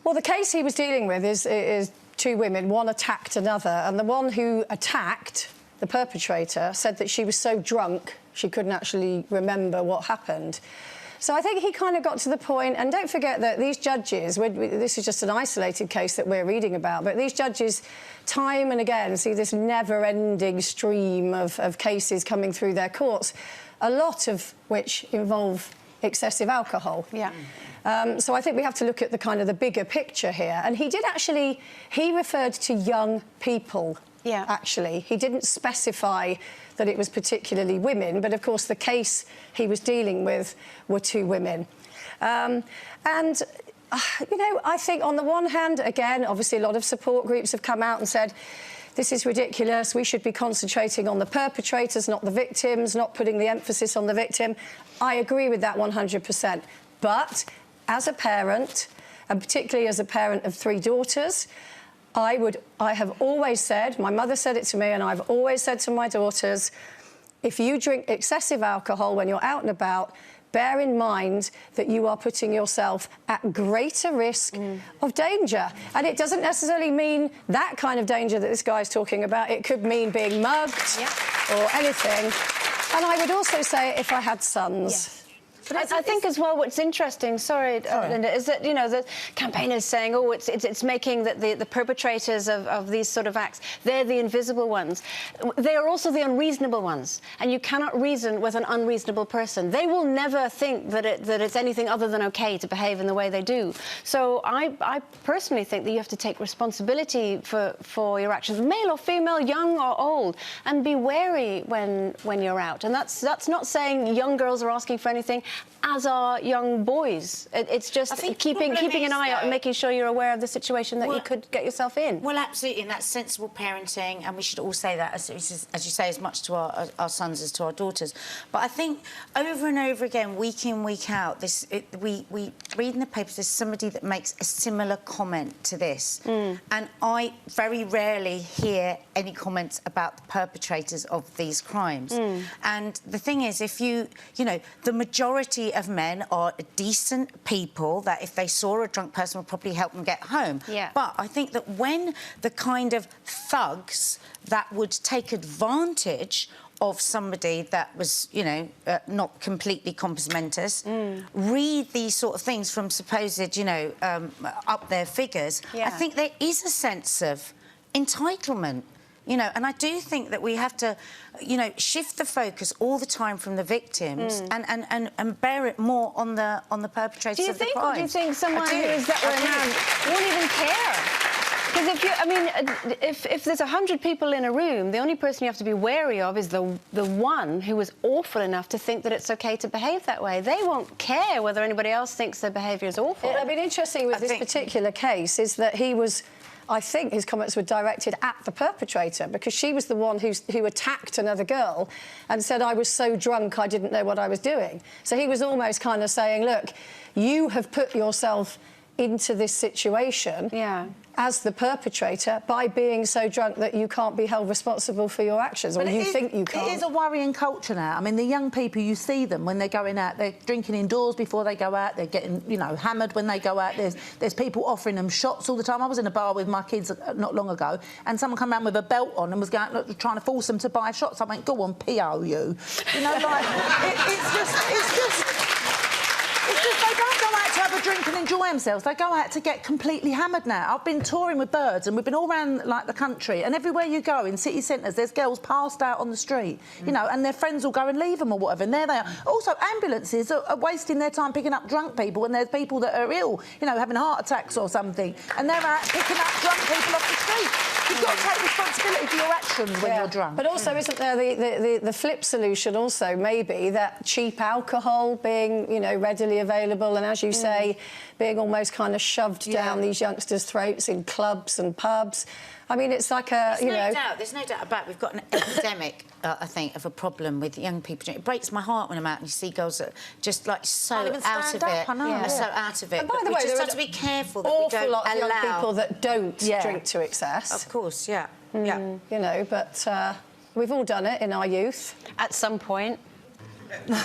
Well, the case he was dealing with is two women. One attacked another, and the one who attacked, the perpetrator, said that she was so drunk she couldn't actually remember what happened. So I think he kind of got to the point, and don't forget that these judges, this is just an isolated case that we're reading about, but these judges, time and again, see this never-ending stream of cases coming through their courts, a lot of which involve excessive alcohol. Yeah. So I think we have to look at the kind of the bigger picture here. And he did actually, he referred to young people, actually. He didn't specify that it was particularly women, but of course the case he was dealing with were two women. You know, I think on the one hand, again, obviously a lot of support groups have come out and said, this is ridiculous, we should be concentrating on the perpetrators, not the victims, not putting the emphasis on the victim. I agree with that 100%. But as a parent, and particularly as a parent of three daughters, I have always said, my mother said it to me, and I've always said to my daughters, if you drink excessive alcohol when you're out and about, bear in mind that you are putting yourself at greater risk of danger. And it doesn't necessarily mean that kind of danger that this guy's talking about. It could mean being mugged or anything. And I would also say if I had sons. Yes. But I think as well what's interesting, sorry. Linda, is that, you know, the campaigners saying, oh, it's making that the perpetrators of these sort of acts, they're the invisible ones. They are also the unreasonable ones, and you cannot reason with an unreasonable person. They will never think that it's anything other than OK to behave in the way they do. So I personally think that you have to take responsibility for your actions, male or female, young or old, and be wary when you're out. And that's not saying young girls are asking for anything, as are young boys. It's just keeping an eye out and making sure you're aware of the situation that you could get yourself in. Well, absolutely, and that's sensible parenting, and we should all say that, as you say, as much to our sons as to our daughters. But I think over and over again, week in, week out, we read in the papers there's somebody that makes a similar comment to this, and I very rarely hear any comments about the perpetrators of these crimes. And the thing is, if you know, the majority of men are decent people that if they saw a drunk person would probably help them get home. But I think that when the kind of thugs that would take advantage of somebody that was, you know, not completely compos mentis, read these sort of things from supposed, you know, up their figures, I think there is a sense of entitlement. You know, and I do think that we have to, you know, shift the focus all the time from the victims and bear it more on the perpetrators of the crime. Or do you think someone who is that way now won't even care? Because if you, I mean, if there's 100 people in a room, the only person you have to be wary of is the one who was awful enough to think that it's OK to behave that way. They won't care whether anybody else thinks their behaviour is awful. I mean, interesting with this particular case is that he was, I think his comments were directed at the perpetrator, because she was the one who attacked another girl and said, I was so drunk I didn't know what I was doing. So he was almost kind of saying, look, you have put yourself into this situation as the perpetrator by being so drunk that you can't be held responsible for your actions, or you think you can't. It is a worrying culture now. I mean, the young people, you see them when they're going out, they're drinking indoors before they go out, they're getting, you know, hammered when they go out. There's people offering them shots all the time. I was in a bar with my kids not long ago, and someone came around with a belt on and was trying to force them to buy shots. I went, go on, P.O. you. You know, like, it's just they don't go out to have a drink and enjoy themselves. They go out to get completely hammered now. I've been touring with Birds, and we've been all around, like, the country, and everywhere you go in city centres, there's girls passed out on the street, you know, and their friends will go and leave them or whatever, and there they are. Also, ambulances are wasting their time picking up drunk people, and there's people that are ill, you know, having heart attacks or something, and they're out picking up drunk people off the street. You've got to take responsibility for your actions when you're drunk. But also, isn't there the flip solution also, maybe, that cheap alcohol being, you know, readily available and, as you say, being almost kind of shoved down these youngsters' throats in clubs and pubs. I mean, it's like a, There's no doubt about it. We've got an epidemic, I think, of a problem with young people. It breaks my heart when I'm out and you see girls that are just, like, so out of it. So out of it. And by the way, we just have to be careful that we don't awful lot of young people that don't drink to excess. Of course, You know, but we've all done it in our youth. At some point. What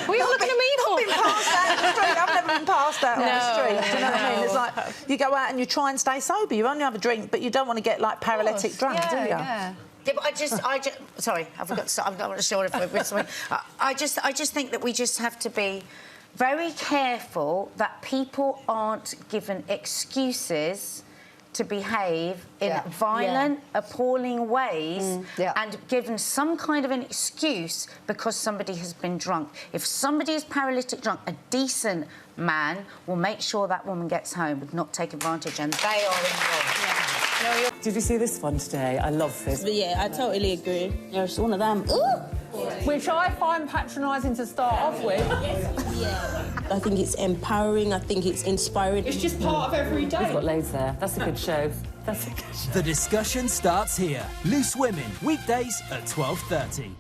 are you looking at me for? I've never walking past that on the street. Do you know what I mean? It's like you go out and you try and stay sober. You only have a drink, but you don't want to get like paralytic drunk, do you? Yeah. Yeah, but I just, sorry, I forgot to, I'm not sure if we're something. I just think that we just have to be very careful that people aren't given excuses to behave in violent, appalling ways and given some kind of an excuse because somebody has been drunk. If somebody is paralytic drunk, a decent man will make sure that woman gets home, would not take advantage, and they are involved. Did you see this one today? I love this. But yeah, I totally agree. There's one of them. Ooh! Which I find patronising to start off with. I think it's empowering. I think it's inspiring. It's just part of every day. We've got loads there. That's a good show. That's a good show. The discussion starts here. Loose Women, weekdays at 12:30.